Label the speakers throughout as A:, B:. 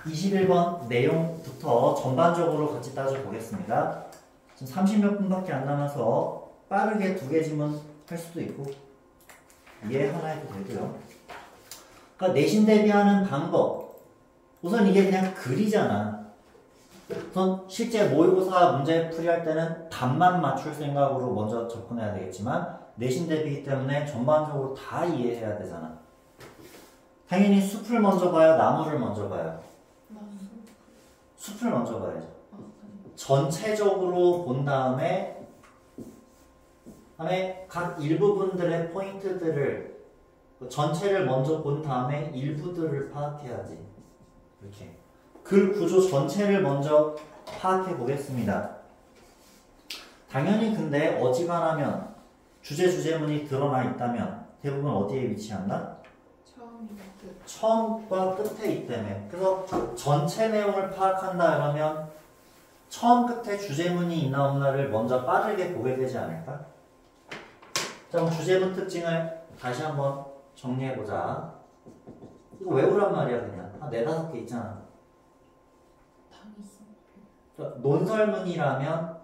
A: 21번 내용부터 전반적으로 같이 따져보겠습니다. 지금 30몇 분밖에 안 남아서 빠르게 2개 지문 할 수도 있고 얘 하나 해도 되고요. 그러니까 내신 대비하는 방법, 우선 이게 그냥 글이잖아. 우선 실제 모의고사 문제 풀이할 때는 답만 맞출 생각으로 먼저 접근해야 되겠지만 내신 대비이기 때문에 전반적으로 다 이해해야 되잖아. 당연히 숲을 먼저 봐요, 나무를 먼저 봐요. 숲을 먼저 봐야죠. 전체적으로 본 다음에 각 일부분들의 포인트들을 전체를 먼저 본 다음에 일부들을 파악해야지. 이렇게 글 구조 전체를 먼저 파악해 보겠습니다. 당연히 근데 어지간하면 주제문이 드러나 있다면 대부분 어디에 위치한다? 처음과 끝에 있다며. 그래서 전체 내용을 파악한다 그러면 처음 끝에 주제문이 있나 없나를 먼저 빠르게 보게 되지 않을까? 자, 그럼 주제문 특징을 다시 한번 정리해보자. 이거 외우란 말이야. 그냥 한 4-5개 있잖아. 논설문이라면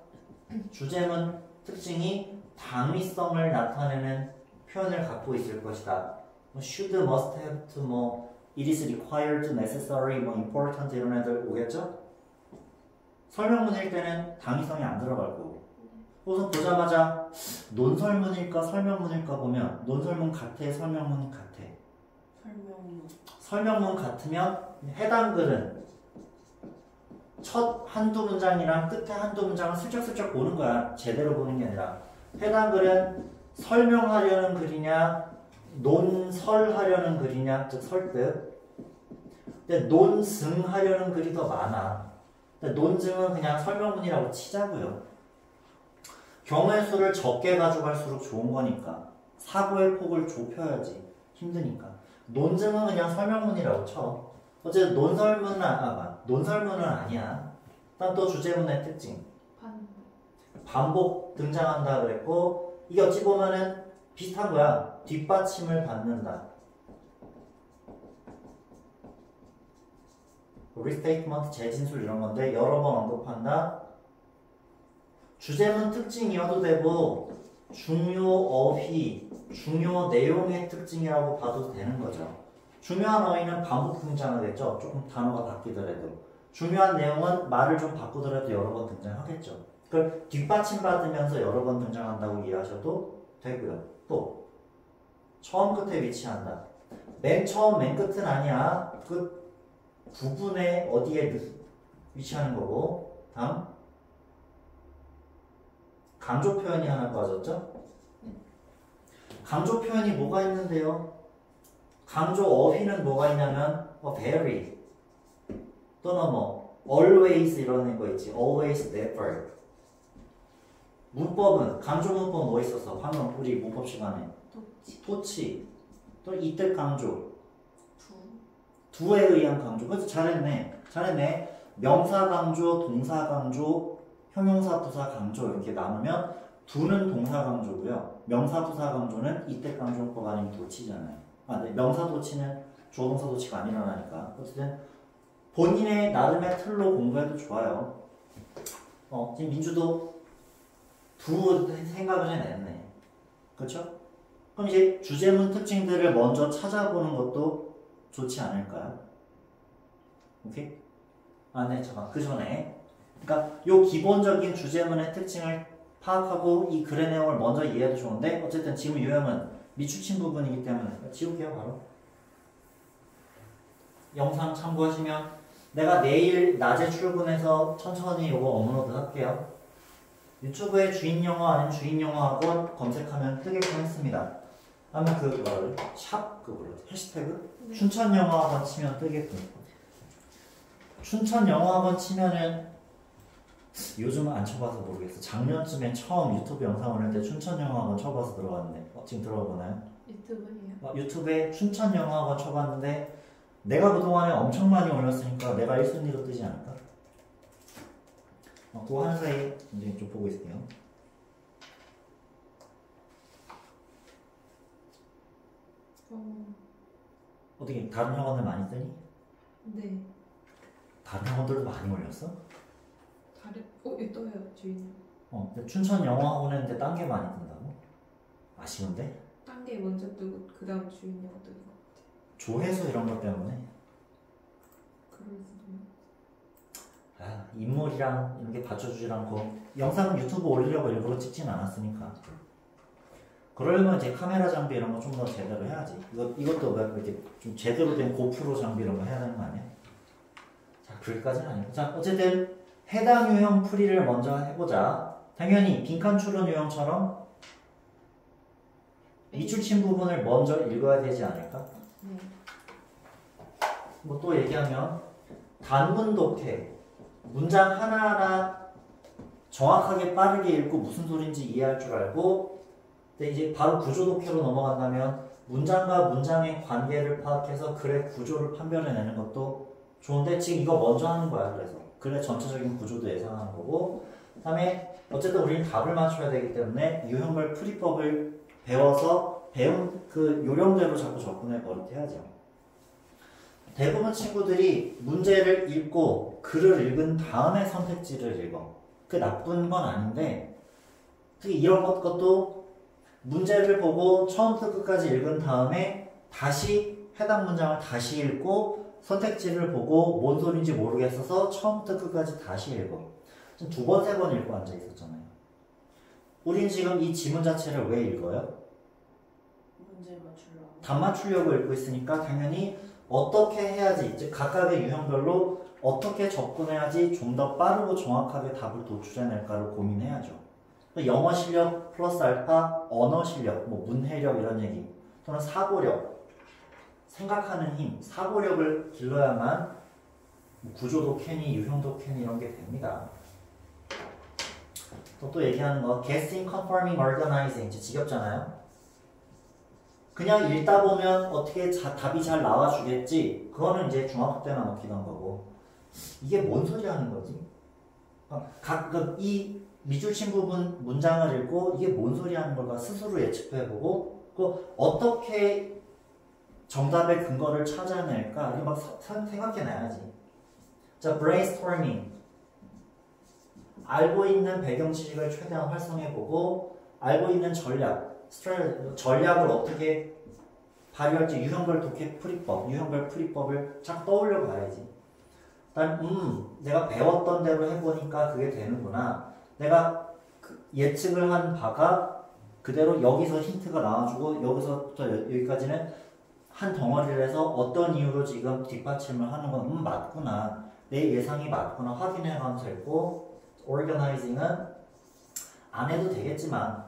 A: 주제문 특징이 당위성을 나타내는 표현을 갖고 있을 것이다. should, must have to, it is required, necessary, important 이런 애들 오겠죠? 설명문일 때는 당위성이 안 들어갈 거고. 우선 보자마자 논설문일까 설명문일까 보면 논설문 같아, 설명문 같아. 설명문 같으면 해당 글은 첫 한두 문장이랑 끝에 한두 문장을 슬쩍슬쩍 보는 거야. 제대로 보는 게 아니라 해당 글은 설명하려는 글이냐 논설하려는 글이냐, 즉 설득. 근데 논증하려는 글이 더 많아. 근데 논증은 그냥 설명문이라고 치자고요. 경우의 수를 적게 가져갈수록 좋은 거니까 사고의 폭을 좁혀야지. 힘드니까. 논증은 그냥 설명문이라고 쳐. 어쨌든 논설문은 아니야. 그다음 또 주제문의 특징. 반복 등장한다 그랬고 이게 어찌 보면은 비슷한 거야. 뒷받침을 받는다. 리스테이트먼트, 재진술 이런 건데 여러 번 언급한다. 주제문 특징이어도 되고 중요 어휘, 중요 내용의 특징이라고 봐도 되는 거죠. 중요한 어휘는 반복 등장하겠죠. 조금 단어가 바뀌더라도. 중요한 내용은 말을 좀 바꾸더라도 여러 번 등장하겠죠. 그걸 뒷받침 받으면서 여러 번 등장한다고 이해하셔도 되고요. 또 처음 끝에 위치한다. 맨 처음 맨 끝은 아니야. 그 부분에 어디에 위치하는 거고. 다음 강조 표현이 하나 빠졌죠? 강조 표현이 뭐가 있는데요? 강조 어휘는 뭐가 있냐면 very 또는 always 이런 거 있지. always, never. 문법은 강조 문법 뭐 있었어? 방금 우리 문법 시간에 토치 또 이때 강조 두에 의한 강조. 그래서 잘했네. 명사 강조, 동사 강조, 형용사, 부사 강조 이렇게 나누면 두는 동사 강조고요. 명사, 부사 강조는 이때 강조법 아니면 도치잖아요. 네. 명사 도치는 주어 동사 도치가 안 일어나니까. 어쨌든 본인의 나름의 틀로 공부해도 좋아요. 지금 민주도 두 생각을 해냈네. 그렇죠? 그럼 이제 주제문 특징들을 먼저 찾아보는 것도 좋지 않을까요? 오케이? 네, 잠깐. 그 전에. 그러니까 요 기본적인 주제문의 특징을 파악하고 이 글의 내용을 먼저 이해해도 좋은데 어쨌든 지금 유형은 미추친 부분이기 때문에 지울게요, 바로. 영상 참고하시면 내가 내일 낮에 출근해서 천천히 요거 업로드 할게요. 유튜브에 주인영어 아니면 주인영어학원 검색하면 뜨게끔 했습니다. 아마 해시태그? 춘천영어학원 치면 뜨게끔. 춘천영어학원 치면은 요즘은 안 쳐봐서 모르겠어. 작년쯤에 처음 유튜브 영상 올릴 때 춘천영어학원 쳐봐서 들어갔는데 지금 들어보나요? 유튜브예요? 유튜브에 춘천영어학원 쳐봤는데 내가 그동안에 엄청 많이 올렸으니까 내가 1순위로 뜨지 않을까? 그거 하는 사이 이제 좀 보고 있을게요. 어떻게 다른 학원을 많이 뜨니?
B: 네.
A: 다른 학원들도 많이 올렸어?
B: 여기 떠요 주인님.
A: 근데 춘천 영어학원 했는데 딴 게 많이 뜬다고? 아쉬운데?
B: 딴 게 먼저 뜨고 그 다음 주인님 뜨는 거 같아.
A: 조회수 이런 것 때문에.
B: 그럴 수도.
A: 인물이랑 이런 게 받쳐주질 않고 영상 유튜브 올리려고 일부러 찍진 않았으니까. 그러려면 이제 카메라 장비 이런 거 좀 더 제대로 해야지. 이것도 뭐 이렇게 좀 제대로 된 고프로 장비 이런 거 해야 되는 거 아니야? 자, 그럴까지는 아니고. 자, 어쨌든 해당 유형 풀이를 먼저 해보자. 당연히 빈칸 추론 유형처럼 미출친 부분을 먼저 읽어야 되지 않을까?
B: 네.
A: 뭐 또 얘기하면 단문 독해. 문장 하나하나 정확하게 빠르게 읽고 무슨 소린지 이해할 줄 알고, 근데 이제 바로 구조 독해로 넘어간다면 문장과 문장의 관계를 파악해서 글의 구조를 판별해내는 것도 좋은데 지금 이거 먼저 하는 거야. 그래서 글의 전체적인 구조도 예상하는 거고, 그 다음에 어쨌든 우리는 답을 맞춰야 되기 때문에 유형별 풀이법을 배워서 배운 그 요령대로 자꾸 접근해 버릇해야죠. 대부분 친구들이 문제를 읽고 글을 읽은 다음에 선택지를 읽어. 그게 나쁜 건 아닌데, 특히 이런 것도 문제를 보고 처음부터 끝까지 읽은 다음에 다시 해당 문장을 다시 읽고 선택지를 보고 뭔 소린지 모르겠어서 처음부터 끝까지 다시 읽어. 지금 두 번, 세 번 읽고 앉아 있었잖아요. 우린 지금 이 지문 자체를 왜 읽어요?
B: 문제 맞추려고.
A: 답 맞추려고 읽고 있으니까 당연히 어떻게 해야지, 즉 각각의 유형별로 어떻게 접근해야지 좀 더 빠르고 정확하게 답을 도출해낼까를 고민해야죠. 영어 실력 플러스 알파, 언어 실력, 뭐 문해력 이런 얘기, 또는 사고력, 생각하는 힘, 사고력을 길러야만 구조도 캐니, 유형도 캐니 이런 게 됩니다. 또 얘기하는 거, guessing, confirming, organizing, 지겹잖아요. 그냥 읽다 보면 어떻게 답이 잘 나와주겠지. 그거는 이제 중학교 때나 넣기던 거고. 이게 뭔 소리 하는 거지? 이 미줄친 부분 문장을 읽고 이게 뭔 소리 하는 걸까 스스로 예측도 해보고, 그 어떻게 정답의 근거를 찾아낼까 이게 막 생각해놔야지. 자, brainstorming. 알고 있는 배경 지식을 최대한 활성해보고, 알고 있는 전략을 어떻게 발휘할지 유형별 독해 풀이법, 유형별 풀이법을 쫙 떠올려 봐야지. 일단 내가 배웠던 대로 해보니까 그게 되는구나. 내가 예측을 한 바가 그대로 여기서 힌트가 나와주고 여기서부터 여기까지는 한 덩어리를 해서 어떤 이유로 지금 뒷받침을 하는 건 맞구나. 내 예상이 맞구나 확인해가면서 읽고, organizing은 안 해도 되겠지만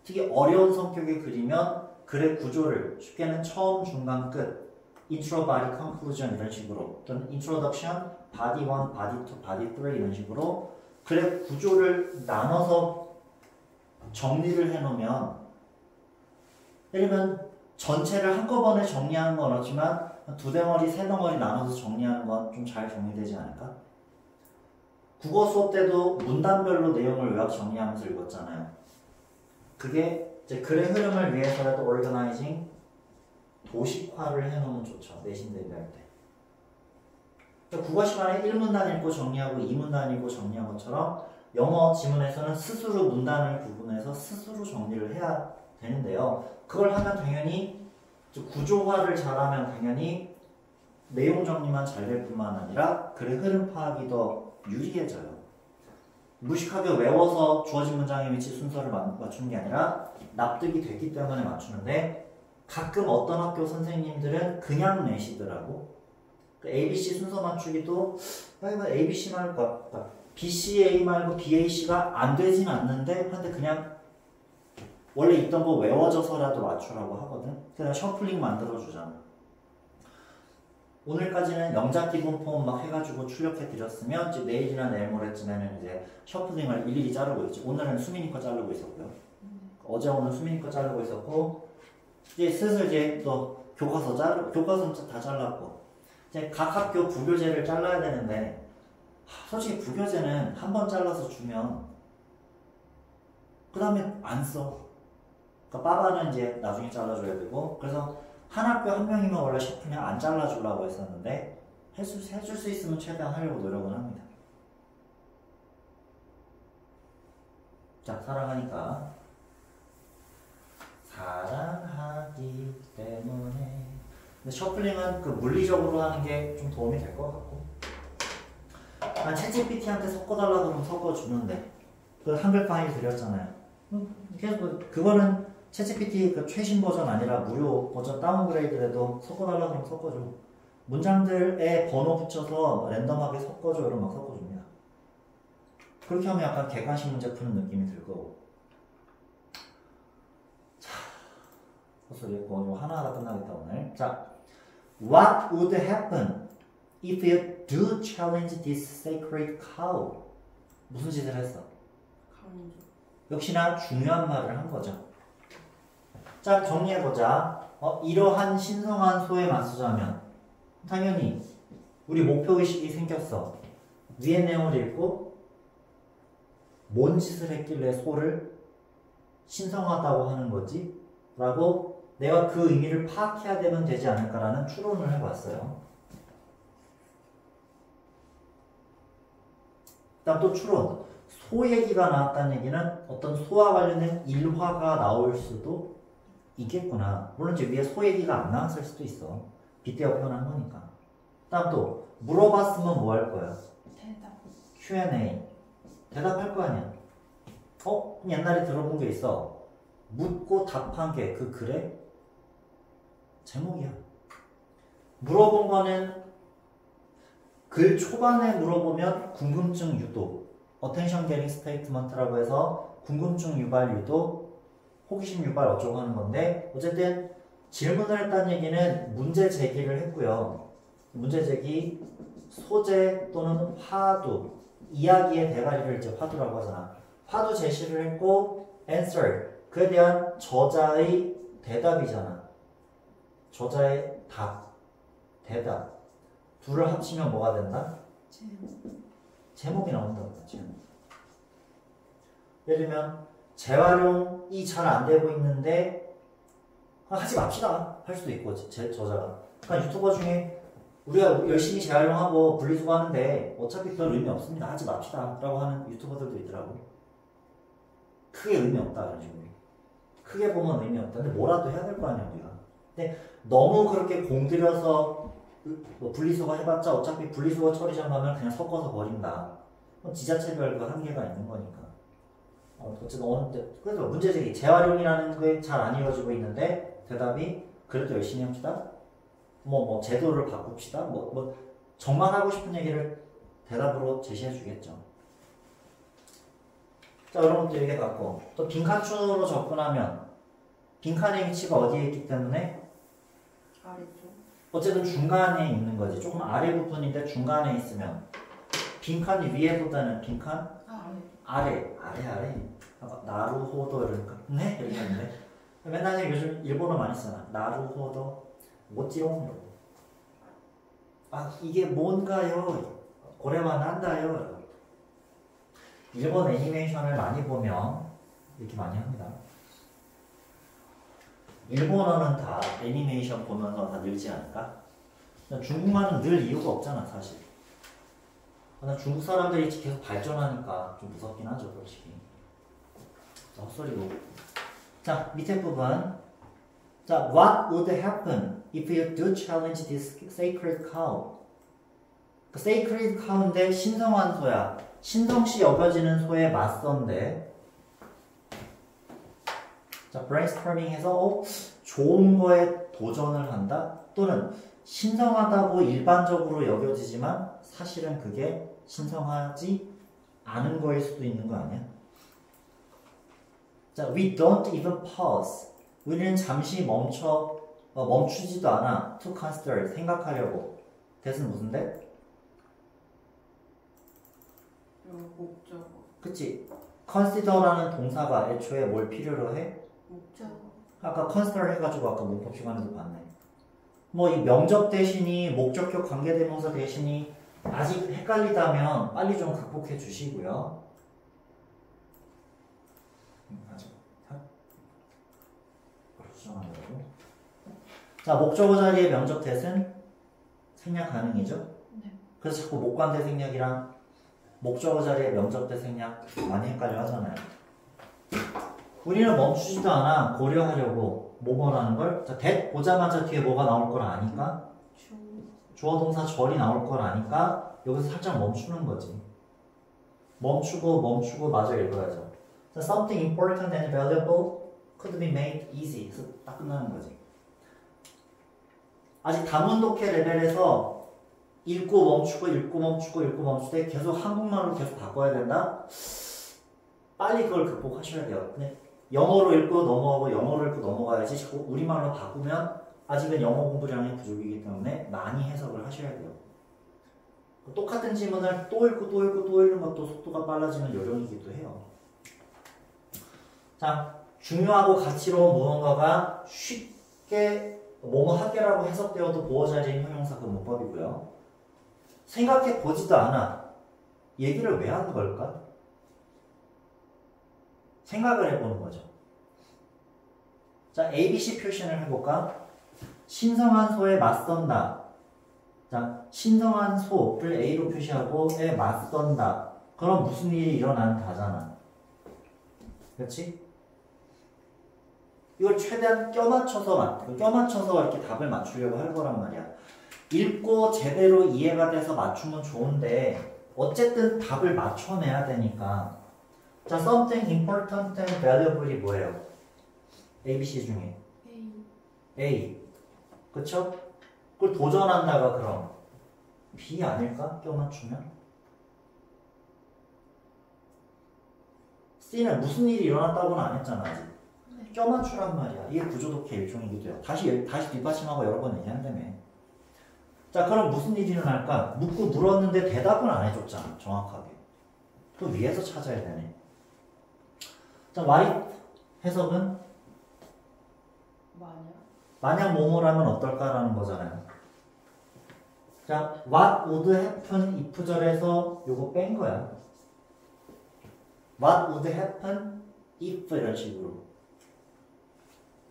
A: 특히 어려운 성격의 글이면 글의 구조를 쉽게는 처음, 중간, 끝, intro, body, conclusion 이런 식으로, 또는 introduction, body 1, body 2, body 3 이런 식으로 글의 구조를 나눠서 정리를 해놓으면, 예를 들면 전체를 한꺼번에 정리하는 건 어렵지만 두 덩어리, 세 덩어리 나눠서 정리하는 건 좀 잘 정리되지 않을까? 국어 수업 때도 문단별로 내용을 요약 정리하면서 읽었잖아요. 그게 이제 글의 흐름을 위해서라도 organizing, 도식화를 해놓으면 좋죠. 내신 대비할 때. 국어 시간에 1문단 읽고 정리하고 2문단 읽고 정리한 것처럼 영어 지문에서는 스스로 문단을 구분해서 스스로 정리를 해야 되는데요. 그걸 하면 당연히 구조화를 잘하면 당연히 내용 정리만 잘 될 뿐만 아니라 글의 흐름 파악이 더 유리해져요. 무식하게 외워서 주어진 문장의 위치 순서를 맞추는 게 아니라 납득이 됐기 때문에 맞추는데, 가끔 어떤 학교 선생님들은 그냥 내시더라고. 그 ABC 순서 맞추기도 ABC 말고 BCA 말고 BAC가 안 되진 않는데 근데 그냥 원래 있던 거 외워져서라도 맞추라고 하거든. 그냥 셔플링 만들어주잖아. 오늘까지는 영작 기본 폼 막 해가지고 출력해 드렸으면 이제 내일이나 내일 모레쯤에는 이제 셔플링을 일일이 자르고 있지. 오늘은 수민이 거 자르고 있었고요. 어제 오늘 수민이 거 자르고 있었고, 이제 슬슬 이제 또 교과서 교과서는 다 잘랐고, 이제 각 학교 부교재를 잘라야 되는데, 솔직히 부교재는 한 번 잘라서 주면 그 다음에 안 써. 그러니까 빠바는 이제 나중에 잘라줘야 되고, 그래서 한 학교 한 명이면 원래 셔플링 안 잘라주려고 했었는데 해줄 수 있으면 최대한 하려고 노력은 합니다. 자, 사랑하니까 사랑하기 때문에. 근데 셔플링은 그 물리적으로 하는 게 좀 도움이 될 것 같고. 난 챗GPT한테 섞어달라 그러면 섞어주는데 그 한글 파일 드렸잖아요. 그거는 챗GPT 그 최신 버전 아니라 무료 버전 다운그레이드에도 섞어달라 그러면 섞어줘. 문장들에 번호 붙여서 랜덤하게 섞어줘 이러면 막 섞어줍니다. 그렇게 하면 약간 객관식 문제 푸는 느낌이 들 거고. 자, 헛소리 했고 이거 하나하나 끝나겠다 오늘. 자, What would happen if you do challenge this sacred cow? 무슨 짓을 했어?
B: 강조.
A: 역시나 중요한 말을 한 거죠. 자, 정리해보자. 이러한 신성한 소에 맞서자면 당연히 우리 목표의식이 생겼어. 위의 내용을 읽고 뭔 짓을 했길래 소를 신성하다고 하는 거지? 라고 내가 그 의미를 파악해야 되면 되지 않을까라는 추론을 해봤어요. 그다음 또 추론. 소 얘기가 나왔다는 얘기는 어떤 소와 관련된 일화가 나올 수도 있겠구나. 물론 이제 위에 소 얘기가 안 나왔을 수도 있어. 빗대어 표현한 거니까. 그다음 또 물어봤으면 뭐 할 거야?
B: 대답.
A: Q&A. 대답할 거 아니야. 옛날에 들어본 게 있어. 묻고 답한 게 그 글의 제목이야. 물어본 거는 글 초반에 물어보면 궁금증 유도, attention getting statement라고 해서 궁금증 유발 유도, 호기심 유발 어쩌고 하는 건데 어쨌든 질문을 했다는 얘기는 문제 제기를 했고요. 문제 제기, 소재 또는 화두, 이야기의 대가리를 이제 화두라고 하잖아. 화두 제시를 했고 answer, 그에 대한 저자의 대답이잖아. 저자의 답, 대답. 둘을 합치면 뭐가 된다? 제목이 나온다고. 제목. 예를 들면 재활용이 잘 안 되고 있는데 하지 맙시다 할 수도 있고 저자가. 그러니까 유튜버 중에 우리가 열심히 재활용하고 분리수거하는데 어차피 별 의미 없습니다. 하지 맙시다 라고 하는 유튜버들도 있더라고. 크게 의미 없다 그런 식으로. 크게 보면 의미 없다. 근데 뭐라도 해야 될 거 아니야 우리가. 근데 너무 그렇게 공들여서 뭐 분리수거 해봤자 어차피 분리수거 처리장 가면 그냥 섞어서 버린다. 지자체별 그 한계가 있는 거니까. 어쨌든 어느 때 그래서 문제제기 재활용이라는 게 잘 안 이루어지고 있는데 대답이 그래도 열심히 합시다. 뭐 제도를 바꿉시다. 뭐 정말 하고 싶은 얘기를 대답으로 제시해 주겠죠. 자, 이런 것도 얘기해봤고 또 빈칸충으로 접근하면 빈칸의 위치가 어디에 있기 때문에
B: 아래쪽.
A: 어쨌든 중간에 있는 거지. 조금 아래 부분인데 중간에 있으면 빈칸이 위에보다는 빈칸 아래. 나루호도 이러니까 네? 이렇게 하는데 맨날 요즘 일본어 많이 쓰잖아. 나루호도 모찌롱. 이게 뭔가요? 고래만 한다요. 일본 애니메이션을 많이 보면 이렇게 많이 합니다. 일본어는 다 애니메이션 보면서 다 늘지 않을까? 중국말은 늘 이유가 없잖아 사실. 중국 사람들이 계속 발전하니까 좀 무섭긴 하죠 솔직히. 자, 헛소리고. 자, 밑에 부분. 자, what would happen if you do challenge this sacred cow? 그 sacred cow인데 신성한 소야. 신성시 여겨지는 소에 맞선데. 자, brainstorming 해서 좋은 거에 도전을 한다? 또는 신성하다고 일반적으로 여겨지지만 사실은 그게 신성하지 않은 거일 수도 있는 거 아니야? 자, we don't even pause. 우리는 잠시 멈추지도 않아. to consider, 생각하려고. that은 무슨데?
B: 목적어.
A: 그치? consider라는 동사가 애초에 뭘 필요로 해?
B: 목적어.
A: 아까 consider 해가지고 아까 문법 시간에도 봤네. 뭐 이 명적 대신이 목적격 관계대명사 대신이 아직 헷갈리다면 빨리 좀 극복해 주시고요. 자, 목적어 자리에 명적 대신 생략 가능이죠. 그래서 자꾸 목관대 생략이랑 목적어 자리에 명적대 생략 많이 헷갈려 하잖아요. 우리는 멈추지도 않아 고려하려고 뭐뭐라는 걸. 자, that 보자마자 뒤에 뭐가 나올 걸 아니까 주어 동사 절이 나올 걸 아니까 여기서 살짝 멈추는 거지. 멈추고 마저 읽어야죠. So something important and valuable could be made easy. 그래서 딱 끝나는 거지. 아직 다문 독해 레벨에서 읽고 멈출 때 계속 한국말로 계속 바꿔야 된다? 빨리 그걸 극복하셔야 돼요. 근데 영어로 읽고 넘어가고 영어로 읽고 넘어가야지 자꾸 우리말로 바꾸면 아직은 영어 공부량이 부족이기 때문에 많이 해석을 하셔야 돼요. 똑같은 지문을 또 읽는 것도 속도가 빨라지는 요령이기도 해요. 자, 중요하고 가치로운 무언가가 쉽게 뭐뭐 하게라고 해석되어도 보어 자리인 형용사 그 문법이고요. 생각해 보지도 않아. 얘기를 왜 하는 걸까? 생각을 해보는 거죠. 자, ABC 표현을 해볼까? 신성한 소에 맞선다. 자, 신성한 소를 A로 표시하고 에 맞선다. 그럼 무슨 일이 일어난다잖아. 그렇지? 이걸 최대한 껴맞춰서 이렇게 답을 맞추려고 할 거란 말이야. 읽고 제대로 이해가 돼서 맞추면 좋은데 어쨌든 답을 맞춰내야 되니까. 자, something important and valuable이 뭐예요? ABC 중에 A. 그쵸? 그걸 도전한다가 그럼 B 아닐까? 껴맞추면? C는 무슨 일이 일어났다고는 안 했잖아 아직. 껴맞추란 말이야. 이게 구조독해 일종이기도 해요. 다시 뒷받침하고 여러 번 얘기한다며. 자, 그럼 무슨 일이 일어날까? 묻고 물었는데 대답은 안 해줬잖아 정확하게. 그 위에서 찾아야 되네. 자, what 해석은? 만약 뭐뭐라면 어떨까라는 거잖아요. 자, what would happen if 절에서 요거 뺀 거야. What would happen if 이런 식으로.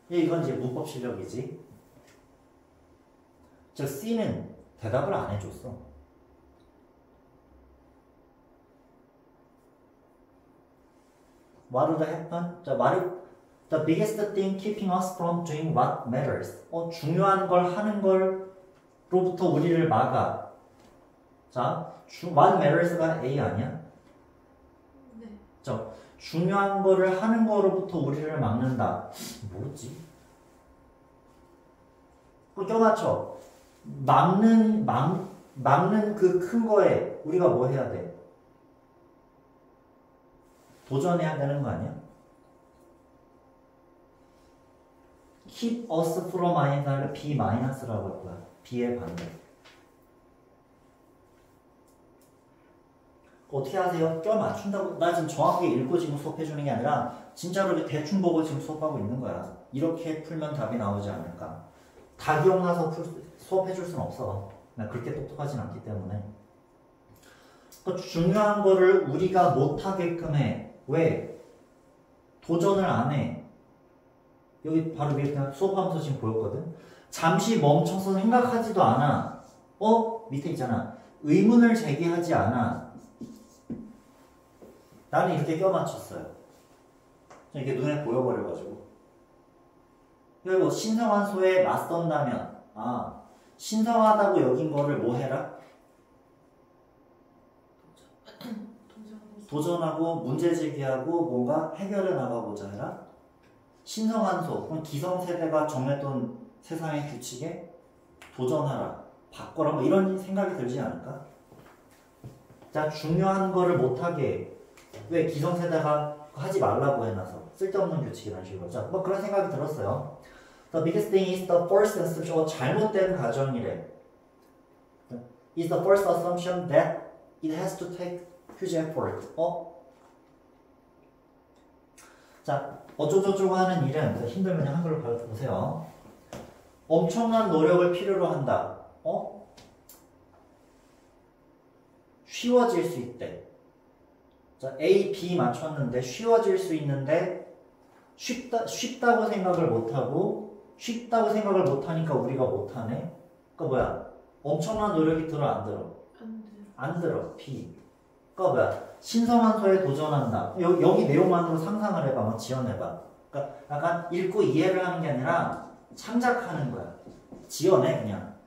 A: 이건 이제 문법 실력이지. 저 C는 대답을 안 해줬어. What would happen? 자, the biggest thing keeping us from doing what matters. 중요한 걸 하는 걸로부터 우리를 막아. 자, what matters가 A 아니야?
B: 네.
A: 자, 중요한 거를 하는 거로부터 우리를 막는다. 뭐지? 그걸 껴맞춰. 막는 그 큰 거에 우리가 뭐 해야 돼? 도전해야 되는 거 아니야? keep us from i를 B-라고 할 거야. B의 반대. 어떻게 하세요? 껴 맞춘다고? 나 지금 정확하게 읽고 지금 수업해주는 게 아니라 진짜로 대충 보고 지금 수업하고 있는 거야. 이렇게 풀면 답이 나오지 않을까? 다 기억나서 수업해줄 수는 없어. 나 그렇게 똑똑하진 않기 때문에. 그러니까 중요한 거를 우리가 못하게끔 해. 왜? 도전을 안 해. 여기 바로 위에 그냥 수업하면서 지금 보였거든? 잠시 멈춰서 생각하지도 않아. 밑에 있잖아. 의문을 제기하지 않아. 나는 이렇게 껴맞췄어요. 이게 눈에 보여버려가지고. 그리고 신성한 소에 맞선다면, 신성하다고 여긴 거를 뭐 해라? 도전하고 문제 제기하고 뭔가 해결해 나가보자 해라. 신성한 소, 그럼 기성세대가 정했던 세상의 규칙에 도전하라, 바꿔라, 뭐 이런 생각이 들지 않을까? 자, 중요한 거를 못하게 왜 기성세대가 하지 말라고 해놔서 쓸데없는 규칙이라는 식으로. 자, 뭐 그런 생각이 들었어요. The biggest thing is the first assumption. 잘못된 가정이래. Is the first assumption that it has to take huge effort. 자, 어쩌고저쩌고 하는 일은 힘들면 한글로 보세요. 엄청난 노력을 필요로 한다. 쉬워질 수 있대. 자, A, B 맞췄는데 쉬워질 수 있는데 쉽다고 생각을 못하고 쉽다고 생각을 못하니까 우리가 못하네. 그러니까 뭐야? 엄청난 노력이 들어 안 들어?
B: 안
A: 안 들어. B. 그러니까 뭐야? 신성한 소에 도전한다. 여기 내용만으로 상상을 해봐. 뭐 지어내봐. 그러니까 약간 읽고 이해를 하는 게 아니라 창작하는 거야. 지어내 그냥.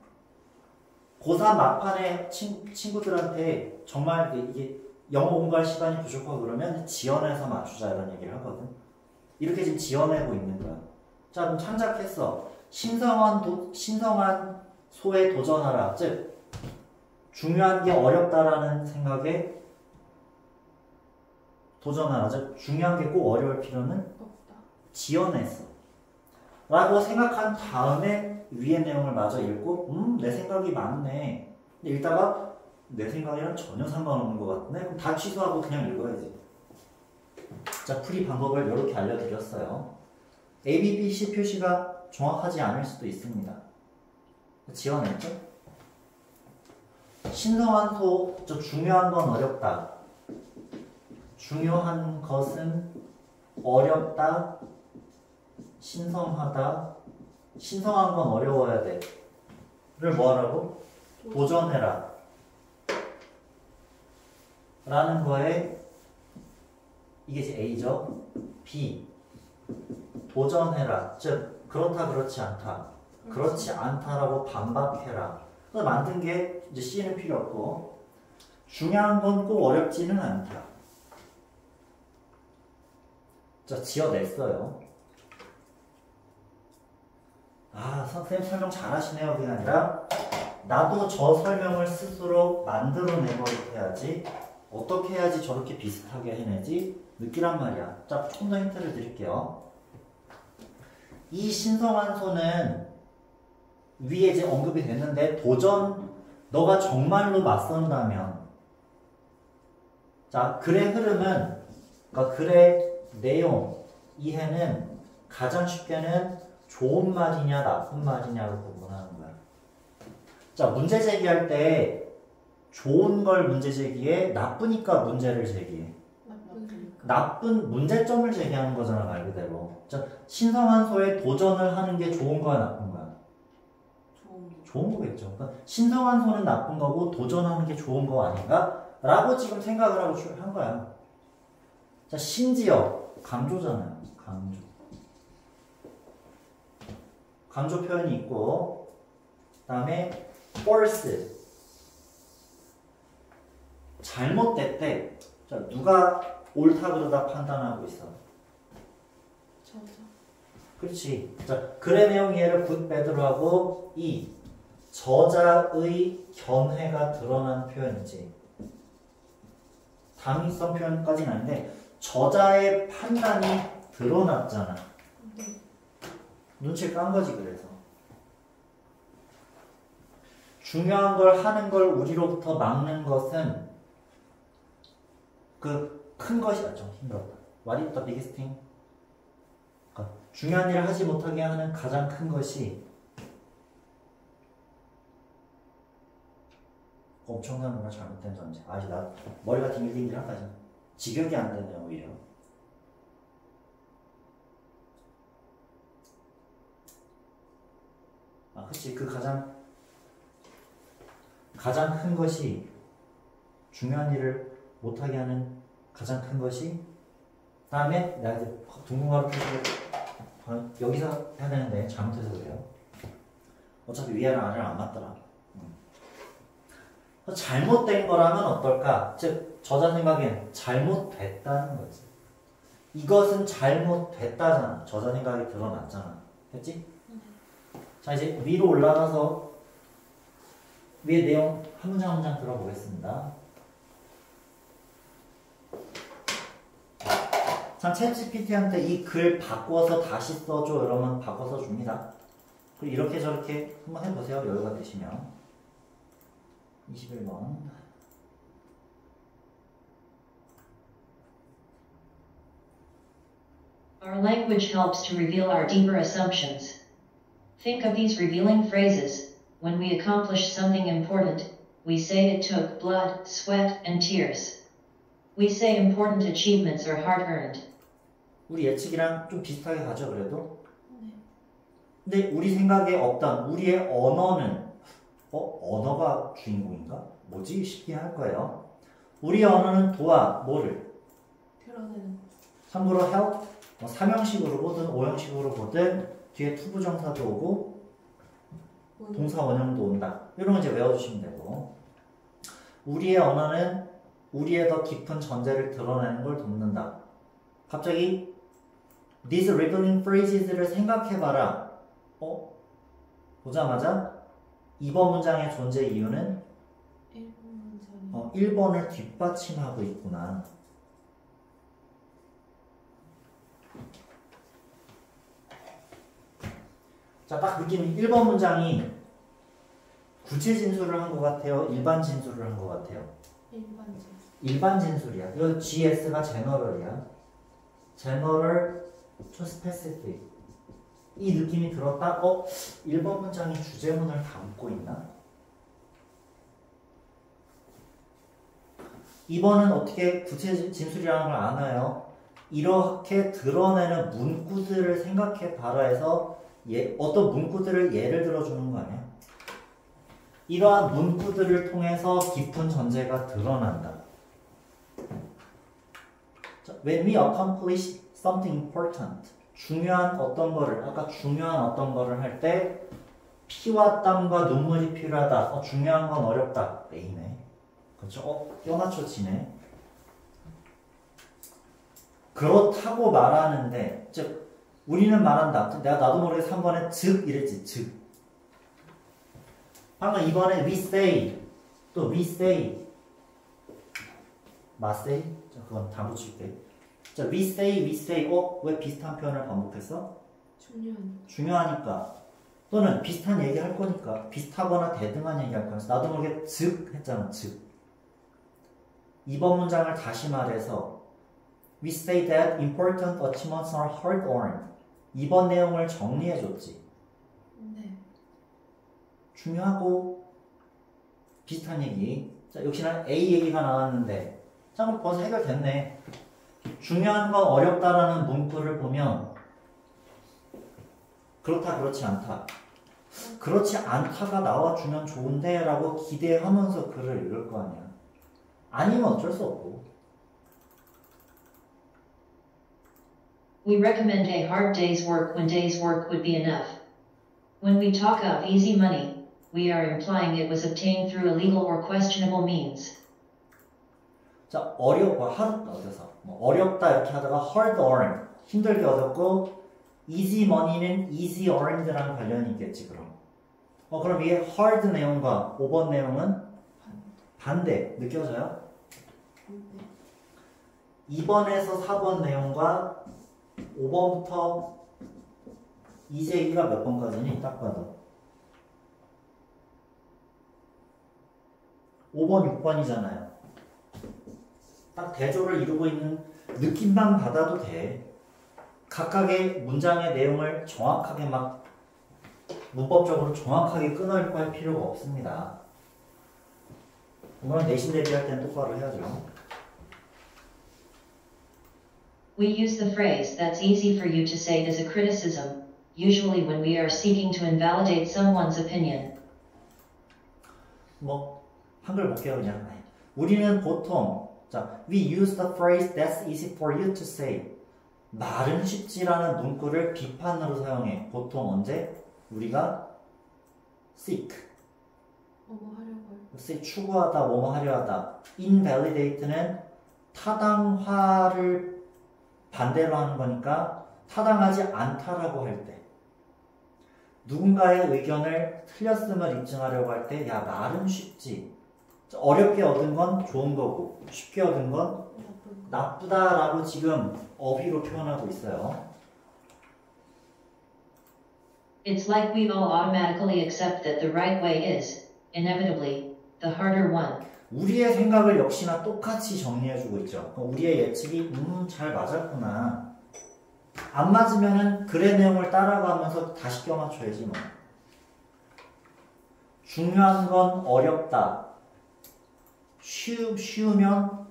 A: 고3 막판에 친구들한테 정말 이게 영어 공부할 시간이 부족하고 그러면 지어내서 맞추자 이런 얘기를 하거든. 이렇게 지금 지어내고 있는 거야. 자, 그럼 창작했어. 신성한 소에 도전하라. 즉, 중요한 게 어렵다라는 생각에 도전하라. 즉, 중요한 게 꼭 어려울 필요는
B: 없다.
A: 지어냈어. 라고 생각한 다음에 위의 내용을 마저 읽고, 내 생각이 맞네. 근데 읽다가 내 생각이랑 전혀 상관없는 것 같네. 그럼 다 취소하고 그냥 읽어야지. 자, 풀이 방법을 이렇게 알려드렸어요. A, B, B, C 표시가 정확하지 않을 수도 있습니다. 지어냈죠? 신성한 소, 저 중요한 건 어렵다. 중요한 것은 어렵다. 신성하다. 신성한 건 어려워야 돼. 를 뭐하라고? 도전해라. 라는 거에 이게 이제 A죠. B. 도전해라. 즉 그렇다 그렇지 않다. 그렇지 않다라고 반박해라. 그래서 만든 게 이제 C는 필요 없고 중요한 건 꼭 어렵지는 않다. 자, 지어냈어요. 아, 선생님 설명 잘하시네요. 그게 아니라 나도 저 설명을 스스로 만들어내고 해야지. 어떻게 해야지 저렇게 비슷하게 해내지? 느끼란 말이야. 자, 조금 더 힌트를 드릴게요. 이 신성한 소는 위에 이제 언급이 됐는데 도전, 너가 정말로 맞선다면 자, 글의 흐름은 그러니까 글의 내용, 이해는 가장 쉽게는 좋은 말이냐 나쁜 말이냐로 구분하는 거야. 자, 문제 제기할 때 좋은 걸 문제 제기해, 나쁘니까 문제를 제기해. 나쁜 문제점을 제기하는 거잖아, 말 그대로. 자, 신성한 소에 도전을 하는 게 좋은 거야, 나쁜 거야? 좋은 거겠죠. 그러니까 신성한 소는 나쁜 거고 도전하는 게 좋은 거 아닌가? 라고 지금 생각을 하고 한 거야. 자, 심지어 강조잖아요. 강조. 강조 표현이 있고, 그 다음에 false. 잘못됐대. 자, 누가 옳다 그러다 판단하고 있어?
B: 저자.
A: 그렇지. 자, 글의 내용 이해를 good, bad로 하고 이 저자의 견해가 드러난 표현이지. 당위성 표현까지는 아닌데 저자의 판단이 드러났잖아.
B: 네.
A: 눈치를 깐 거지. 그래서 중요한 걸 하는 걸 우리로부터 막는 것은 그 큰 것이 좀 힘들었다. What is the biggest thing? 그러니까 중요한 일을 하지 못하게 하는 가장 큰 것이 엄청난 거나 잘못된 전제. 아직 나 머리가 딩글딩글하다 지금. 직역이 안 되네 오히려. 아, 그치. 그 가장 큰 것이 중요한 일을 못하게 하는 가장 큰 것이 다음에 내가 이제 둥근가루 표시를 여기서 해야 되는데 잘못해서 그래요. 어차피 위아래랑 아래랑 안 맞더라. 잘못된 거라면 어떨까? 즉 저자 생각엔 잘못됐다는 거지. 이것은 잘못됐다잖아. 저자 생각이 드러났잖아. 됐지? 자, 이제 위로 올라가서 위의 내용 한 문장 한 문장 들어보겠습니다. 참, 챗GPT한테 이 글 바꿔서 다시 써줘 이러면 바꿔서 줍니다. 그리고 이렇게 저렇게 한번 해보세요. 여유가 되시면. 21번.
C: Our language helps to reveal our deeper assumptions. Think of these revealing phrases. When we accomplish something important, we say it took blood, sweat, and tears. We say important achievements are hard-earned.
A: 우리 예측이랑 좀 비슷하게 가죠, 그래도?
B: 네.
A: 근데 우리 생각에 없던 우리의 언어는 언어가 주인공인가? 뭐지? 싶긴 할 거예요. 우리의 언어는 도와 뭐를?
B: 드러내는
A: 참고로 help 삼형식으로 보든 오형식으로 보든 뒤에 투부정사도 오고 동사 원형도 온다. 이런 거 이제 외워주시면 되고 우리의 언어는 우리의 더 깊은 전제를 드러내는 걸 돕는다. 갑자기 these revealing phrases를 생각해봐라. 보자마자 2번 문장의 존재 이유는 1번을 뒷받침하고 있구나. 자, 딱 느낌이 1번 문장이 구체 진술을 한 것 같아요? 일반 진술을 한 것 같아요?
B: 일반 진술.
A: 일반 진술이야. 이거 GS가 제너럴이야. 제너럴 to specific. 이 느낌이 들었다? 1번 문장이 주제문을 담고 있나? 2번은 어떻게 구체 진술이라는 걸 아나요? 이렇게 드러내는 문구들을 생각해 봐라 해서 어떤 문구들을 예를 들어주는 거 아니야? 이러한 문구들을 통해서 깊은 전제가 드러난다. When we accomplish something important, 중요한 어떤 거를, 아까 중요한 어떤 거를 할 때 피와 땀과 눈물이 필요하다. 중요한 건 어렵다. A네. 그렇죠? 껴 맞춰지네. 그렇다고 말하는데, 즉 우리는 말한다. 내가 나도 모르게 3번에 즉 이랬지. 즉. 방금 2번에 we say, 또 we say, say? 그건 다 붙일게. 자, we say. 왜 비슷한 표현을 반복했어? 중요하니까. 또는 비슷한 얘기 할 거니까. 비슷하거나 대등한 얘기 할 거니까. 나도 모르게 즉 했잖아. 즉. 2번 문장을 다시 말해서 we say that important achievements are hard earned. 2번 내용을 정리해줬지.
B: 네.
A: 중요하고 비슷한 얘기. 자, 역시나 A 얘기가 나왔는데 자, 그럼 벌써 해결됐네. 중요한 건 어렵다라는 문구를 보면 그렇다 그렇지 않다. 그렇지 않다가 나와주면 좋은데 라고 기대하면서 글을 읽을 거 아니야. 아니면 어쩔 수 없고.
C: We recommend a hard day's work when day's work would be enough. When we talk of easy money, we are implying it was obtained through illegal or questionable means.
A: 자, 어렵다 이렇게 하다가 hard earned, 힘들게 얻었고 easy money는 easy earned랑 관련이 있겠지 그럼. 그럼 이게 hard 내용과 5번 내용은 반대 느껴져요? 2번에서 4번 내용과 5번부터 이제 여기가 몇 번까지니? 딱 봐도 5번, 6번이잖아요. 딱 대조를 이루고 있는 느낌만 받아도 돼. 각각의 문장의 내용을 정확하게 막 문법적으로 정확하게 끊어읽고 할 필요가 없습니다. 이건 내신 대비할 때는 똑바로 해야죠.
C: We use the phrase that's easy for you to say as a criticism, usually when we are seeking to invalidate someone's opinion.
A: 한글 볼게요 그냥. 우리는 보통 we use the phrase that's easy for you to say. 말은 쉽지라는 문구를 비판으로 사용해. 보통 언제? 우리가 seek. 추구하다, 뭐뭐 하려 하다. invalidate는 타당화를 반대로 하는 거니까 타당하지 않다라고 할 때. 누군가의 의견을 틀렸음을 입증하려고 할 때, 야, 말은 쉽지. 어렵게 얻은 건 좋은 거고, 쉽게 얻은 건 나쁘다라고 지금 어휘로 표현하고 있어요.
C: It's like we all automatically accept that the right way is, inevitably, the harder one.
A: 우리의 생각을 역시나 똑같이 정리해주고 있죠. 우리의 예측이 잘 맞았구나. 안 맞으면은 글의 내용을 따라가면서 다시 껴맞춰야지 뭐. 중요한 건 어렵다. 쉬우면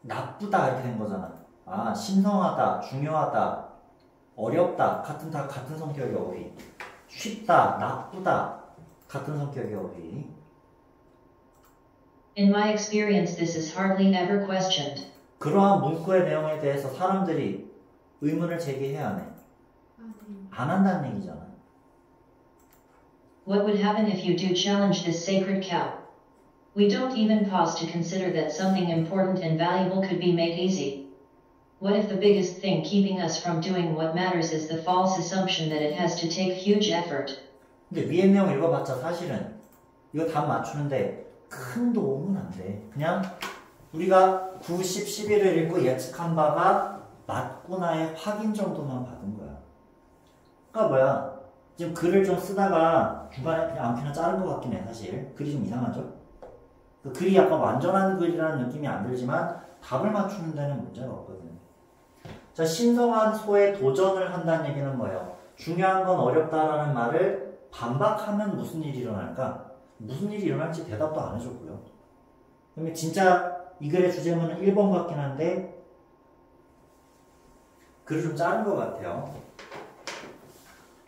A: 나쁘다 이렇게 된 거잖아. 신성하다, 중요하다, 어렵다 다 같은 성격의 어휘. 쉽다, 나쁘다 같은 성격의 어휘.
C: In my experience, this is hardly ever questioned.
A: 그러한 문구의 내용에 대해서 사람들이 의문을 제기해야 안 해?
B: 아니.
A: 안 한다는 얘기잖아.
C: What would happen if you do challenge this sacred cow? We don't even pause to consider that something important and valuable could be made easy. What if the biggest thing keeping us from doing what matters is the false assumption that it has to take huge effort?
A: 근데 위에 내용 읽어봤자 사실은 이거 답 맞추는데 큰 도움은 안 돼. 그냥 우리가 9, 10, 11을 읽고 예측한 바가 맞구나의 확인 정도만 받은 거야. 그러니까 뭐야? 지금 글을 좀 쓰다가 중간에 그냥 아무렇게나 자른 것 같긴 해. 사실 글이 좀 이상하죠? 그 글이 약간 완전한 글이라는 느낌이 안 들지만 답을 맞추는 데는 문제가 없거든. 자, 신성한 소에 도전을 한다는 얘기는 뭐예요? 중요한 건 어렵다라는 말을 반박하면 무슨 일이 일어날까? 무슨 일이 일어날지 대답도 안 해줬고요. 그러면 진짜 이 글의 주제문은 1번 같긴 한데 글을 좀 자른 것 같아요.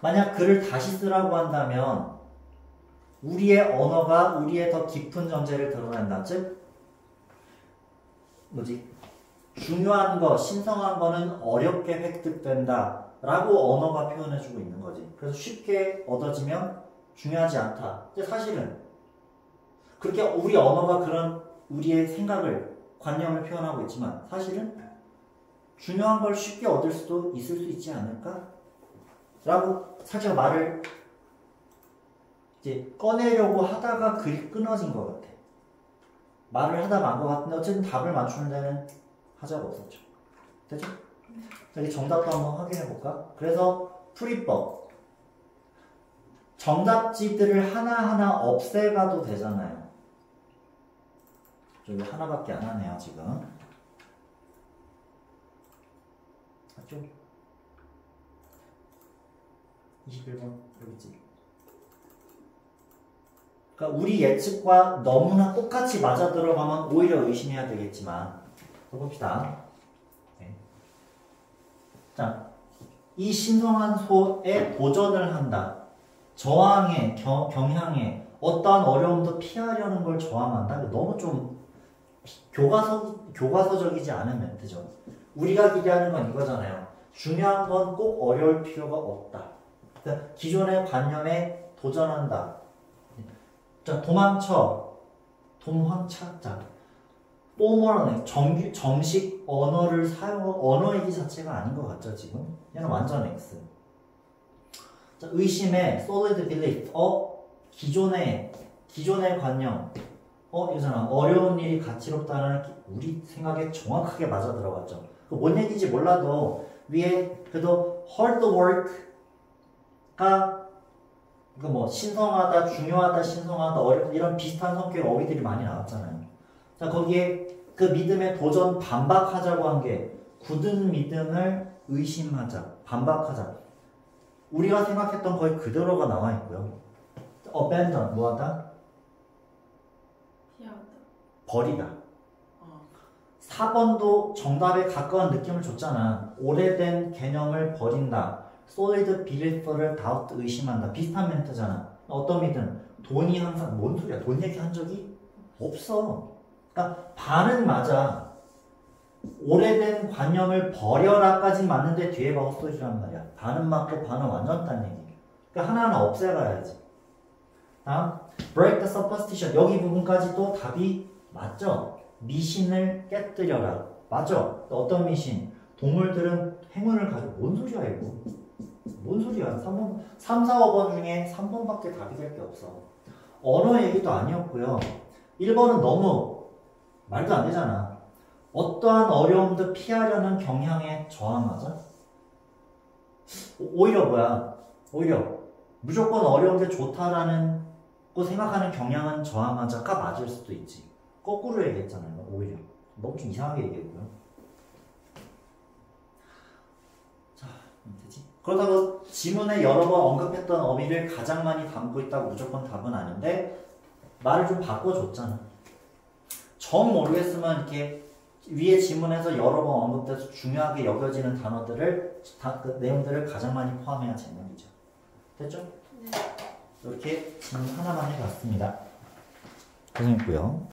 A: 만약 글을 다시 쓰라고 한다면 우리의 언어가 우리의 더 깊은 전제를 드러낸다. 즉 중요한 거, 신성한 거는 어렵게 획득된다 라고 언어가 표현해주고 있는 거지. 그래서 쉽게 얻어지면 중요하지 않다. 근데 사실은 그렇게 우리 언어가 그런 우리의 생각을, 관념을 표현하고 있지만 사실은 중요한 걸 쉽게 얻을 수도 있을 수 있지 않을까? 라고 살짝 말을 이제 꺼내려고 하다가 글이 끊어진 것 같아. 말을 하다 만 것 같은데 어쨌든 답을 맞추는 데는 하자가 없었죠. 됐죠? 여기 정답도 한번 확인해 볼까? 그래서 풀이법. 정답지들을 하나하나 없애가도 되잖아요. 저기 하나밖에 안 하네요, 지금. 맞죠? 21번, 여기 있지. 그러니까 우리 예측과 너무나 똑같이 맞아 들어가면 오히려 의심해야 되겠지만, 해봅시다. 네. 자, 이 신성한 소에 도전을 한다. 저항에, 경향에, 어떠한 어려움도 피하려는 걸 저항한다. 너무 좀 교과서적이지 않은 멘트죠. 우리가 기대하는 건 이거잖아요. 중요한 건 꼭 어려울 필요가 없다. 그러니까 기존의 관념에 도전한다. 자, 도망쳐. 자, 포멀한 정식 언어를 언어 얘기 자체가 아닌 것 같죠, 지금? 얘는 완전 X. 자, 의심의 solid belief. 기존의 관념. 이거잖아. 어려운 일이 가치롭다는 우리 생각에 정확하게 맞아 들어갔죠. 뭔 얘기인지 몰라도 위에 그래도 hard work가 뭐 신성하다, 중요하다, 신성하다, 어렵다 이런 비슷한 성격의 어휘들이 많이 나왔잖아요. 자, 거기에 그 믿음에 도전 반박하자고 한 게 굳은 믿음을 의심하자, 반박하자. 우리가 생각했던 거의 그대로가 나와 있고요. abandon 뭐하다?
B: 피하다.
A: 버리다. 4번도 정답에 가까운 느낌을 줬잖아. 오래된 개념을 버린다. solid belief를 doubt 의심한다. 비슷한 멘트잖아. 어떤 믿음? 돈이 항상 뭔 소리야? 돈 얘기한 적이 없어. 그러니까 반은 맞아. 오래된 관념을 버려라까진 맞는데 뒤에 봐 헛소리란 말이야. 반은 맞고 반은 완전 딴 얘기. 그러니까 하나하나 없애가야지. 다음, break the superstition. 여기 부분까지도 답이 맞죠? 미신을 깨뜨려라. 맞죠? 어떤 미신? 동물들은 행운을 가지고 뭔 소리야 이거? 뭔 소리야? 3, 4, 5번 중에 3번밖에 답이 될 게 없어. 언어 얘기도 아니었고요. 1번은 너무 말도 안 되잖아. 어떠한 어려움도 피하려는 경향에 저항하자? 오히려 뭐야? 오히려 무조건 어려운 게 좋다라는 거 생각하는 경향은 저항하자가 맞을 수도 있지. 거꾸로 얘기했잖아요. 오히려 너무 좀 이상하게 얘기했고요. 자, 되지? 그렇다고 지문에 여러 번 언급했던 어휘를 가장 많이 담고 있다고 무조건 답은 아닌데 말을 좀 바꿔줬잖아. 정 모르겠으면 이렇게 위에 지문에서 여러 번 언급돼서 중요하게 여겨지는 단어들을 그 내용들을 가장 많이 포함해야 제목이죠. 됐죠?
B: 네.
A: 이렇게 질문 하나만 해봤습니다. 고생했고요.